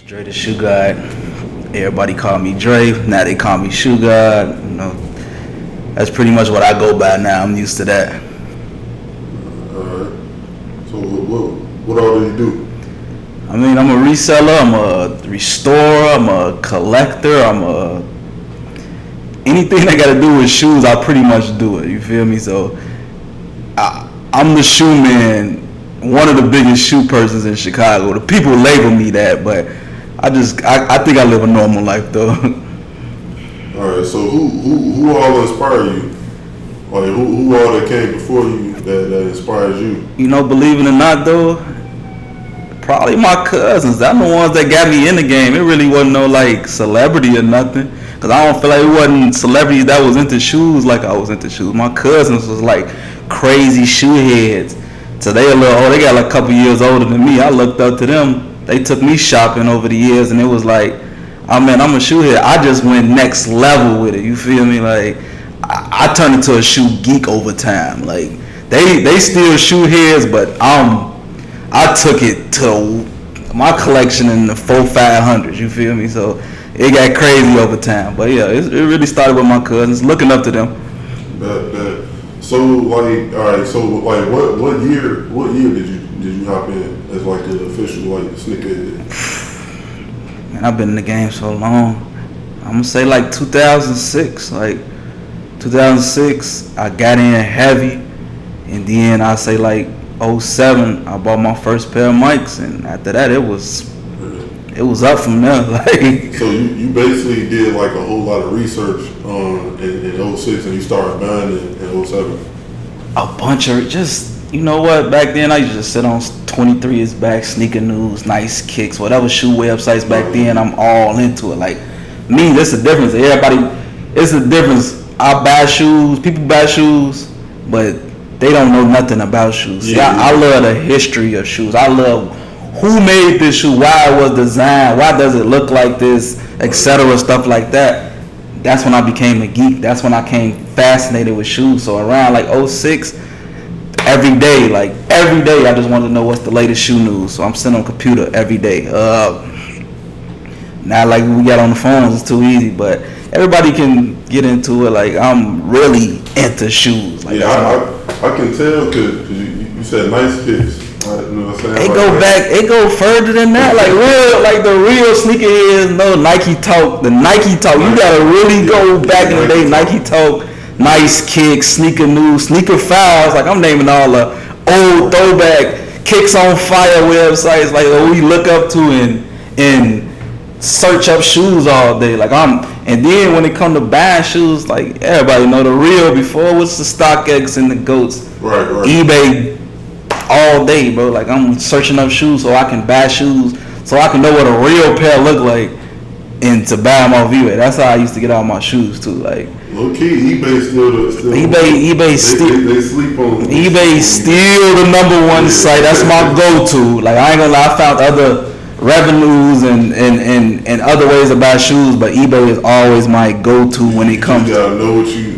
Dre the Shoe God. Everybody call me Dre. Now they call me Shoe God. You know, that's pretty much what I go by now. I'm used to that. Alright. So what all do you do? I mean, I'm a reseller. I'm a restorer. I'm a collector. Anything that got to do with shoes, I pretty much do it. You feel me? So I'm the shoe man. One of the biggest shoe persons in Chicago. The people label me that, but I think I live a normal life though. Alright, so who all inspire you? Like who all that came before you that inspires you? You know, believe it or not though, probably my cousins. They're the ones that got me in the game. It really wasn't no like celebrity or nothing. Cause I don't feel like it wasn't celebrities that was into shoes like I was into shoes. My cousins was like crazy shoe heads. So they got like a couple years older than me. I looked up to them. They took me shopping over the years, and it was like, oh man, I'm a shoe head. I just went next level with it. You feel me? Like I turned into a shoe geek over time. Like they still shoe heads, but I took it to my collection in the 400-500s. You feel me? So it got crazy over time. But yeah, it really started with my cousins, looking up to them. So like, all right. So like, what year did you hop in as like the official like sneakerhead? Man, I've been in the game so long. I'm gonna say like 2006. Like 2006, I got in heavy, and then I say like 07, I bought my first pair of mics, and after that, it was up from there. Like, so you basically did like a whole lot of research in 06, and you started buying it in 07. A bunch of just, you know what? Back then, I used to just sit on 23 is back, sneaker news, nice kicks, whatever shoe websites back then. I'm all into it. Like me, that's the difference. It's the difference. I buy shoes, people buy shoes, but they don't know nothing about shoes. Yeah. See, I love the history of shoes. I love who made this shoe, why it was designed, why does it look like this, etc., stuff like that. That's when I became a geek. That's when I became fascinated with shoes. So around like 06, every day, I just wanted to know what's the latest shoe news. So I'm sitting on the computer every day. Not like we got on the phones, it's too easy, but everybody can get into it. Like I'm really into shoes. Like, yeah, I can tell because you said nice kicks. You know what I'm saying? It go further than that. Like the real sneakerheads know Nike Talk. The Nike Talk. You gotta really go back in the day. Nike Talk, nice kicks, sneaker news, sneaker files. Like I'm naming all the old throwback kicks on fire websites. Like we look up to and search up shoes all day. And then when it come to buying shoes, like everybody know the real before was the StockX and the GOATs. Right. eBay. All day, bro. Like I'm searching up shoes so I can buy shoes, so I can know what a real pair look like, and to buy them off eBay. That's how I used to get all my shoes too. Like low key, eBay still eBay still they sleep on eBay still the number one site. That's my go-to. Like I ain't gonna lie, I found other revenues and other ways to buy shoes, but eBay is always my go-to when it comes. You gotta know what you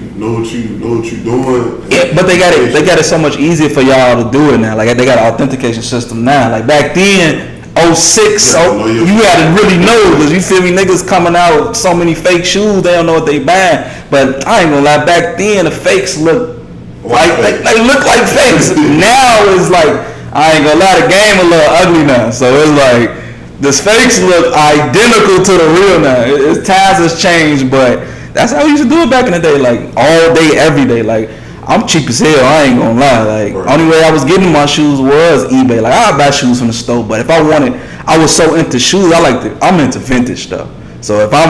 doing. Yeah, but they got it so much easier for y'all to do it now. Like they got an authentication system now. Like back then, 06, you gotta really know, because you feel me, niggas coming out with so many fake shoes, they don't know what they buying. But I ain't gonna lie, back then the fakes look like they look like fakes. Now it's like, I ain't gonna lie, the game a little ugly now. So it's like the fakes look identical to the real now. Times has changed, but that's how we used to do it back in the day, like all day, every day. Like I'm cheap as hell, I ain't gonna lie. Like only way I was getting my shoes was eBay. Like I buy shoes from the store, but if I was so into shoes, I'm into vintage stuff. So if I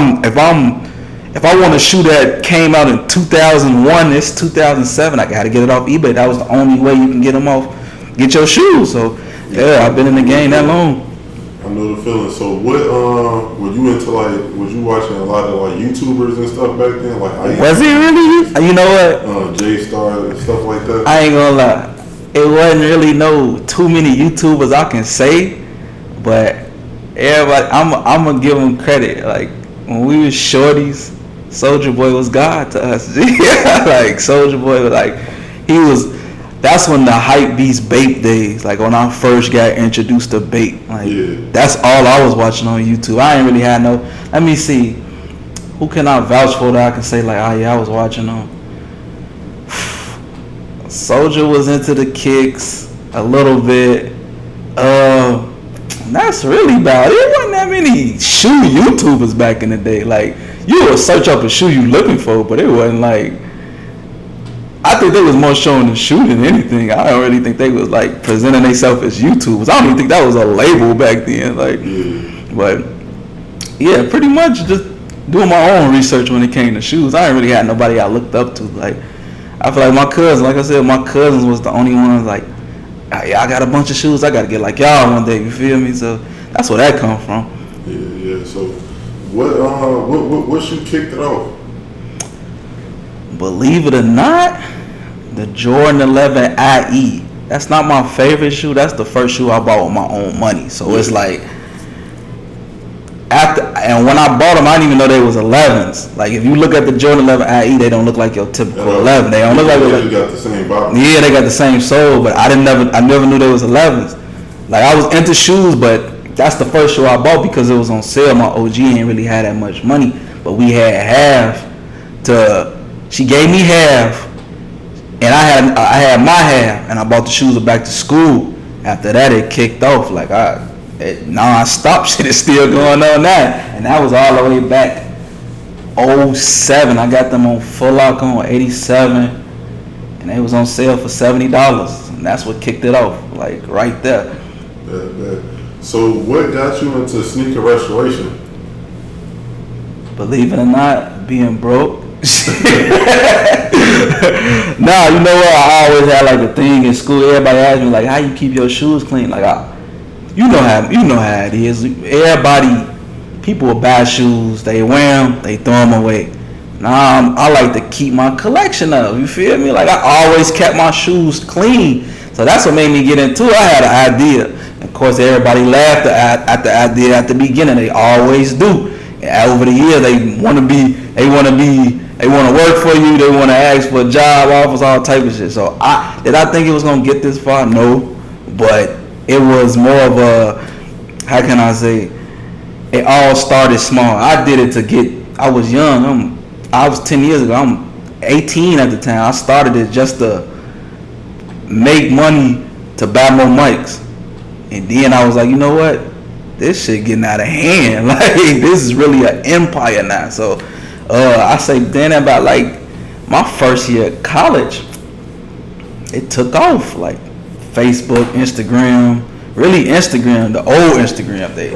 want a shoe that came out in 2001, it's 2007, I gotta get it off eBay. That was the only way you can get get your shoes. So yeah, I've been in the game that long. I know the feeling. So what were you into? Like, was you watching a lot of like YouTubers and stuff back then? Like, was he really? You know what? J-Star and stuff like that. I ain't gonna lie, it wasn't really too many YouTubers I can say, but everybody, I'm gonna give them credit. Like when we was shorties, Soulja Boy was God to us. Like Soulja Boy was like, he was. that's when the hype beats Bape days. Like when I first got introduced to Bape. Like that's all I was watching on YouTube. I ain't really had no. Let me see. Who can I vouch for that I can say like, oh yeah, I was watching them. Soulja was into the kicks a little bit. That's really about it. There wasn't that many shoe YouTubers back in the day. Like you would search up a shoe you looking for, but it wasn't like. I think they was more showing the shoe than anything. I don't really think they was like presenting themselves as YouTubers. I don't even think that was a label back then. Like, but yeah, pretty much just doing my own research when it came to shoes. I ain't really had nobody I looked up to. Like, I feel like my cousins, like I said, my cousins was the only ones like, yeah, I got a bunch of shoes. I got to get like y'all one day. You feel me? So that's where that come from. Yeah. So what shoe kicked it off? Believe it or not, the Jordan 11 IE. That's not my favorite shoe. That's the first shoe I bought with my own money. So it's like and when I bought them, I didn't even know they was 11s. Like if you look at the Jordan 11 IE, they don't look like your typical 11. They don't look like they got the same bottom. Yeah, they got the same sole, but I never knew they was 11s. Like I was into shoes, but that's the first shoe I bought because it was on sale. My OG ain't really had that much money, but we had half to. She gave me half, and I had my half, and I bought the shoes back to school. After that, it kicked off. Like non-stop shit is still going on now, and that was all the way back 07. I got them on Full Lock on 87, and they was on sale for $70, and that's what kicked it off. Like right there. So what got you into sneaker restoration? Believe it or not, being broke. Nah, you know what? I always had like a thing in school. Everybody asked me like, "How you keep your shoes clean?" Like, you know how it is. People will buy shoes, they wear them, they throw them away. Nah, I like to keep my collection up. You feel me? Like I always kept my shoes clean. So that's what made me get into it. I had an idea. Of course, everybody laughed at the idea at the beginning. They always do. And over the years, they want to work for you. They want to ask for a job offers, all type of shit. So did I think it was gonna get this far? No, but it was more of a, how can I say? It all started small. I did it I was young. I was 10 years ago. I'm 18 at the time. I started it just to make money to buy more mics. And then I was like, you know what? This shit getting out of hand. Like, this is really an empire now. So, I say then about like my first year at college, it took off. Like Facebook, Instagram, really Instagram, the old Instagram days.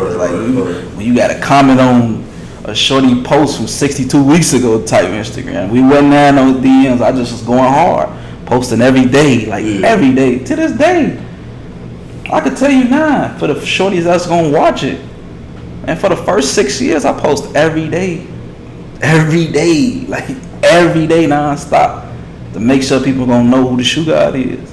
When you got to comment on a shorty post from 62 weeks ago type Instagram. We wasn't having no DMs. I just was going hard, posting every day, every day. To this day, I could tell you now, for the shorties that's gonna watch it, and for the first 6 years, I post every day, like every day nonstop, to make sure people gonna know who the shoe god is.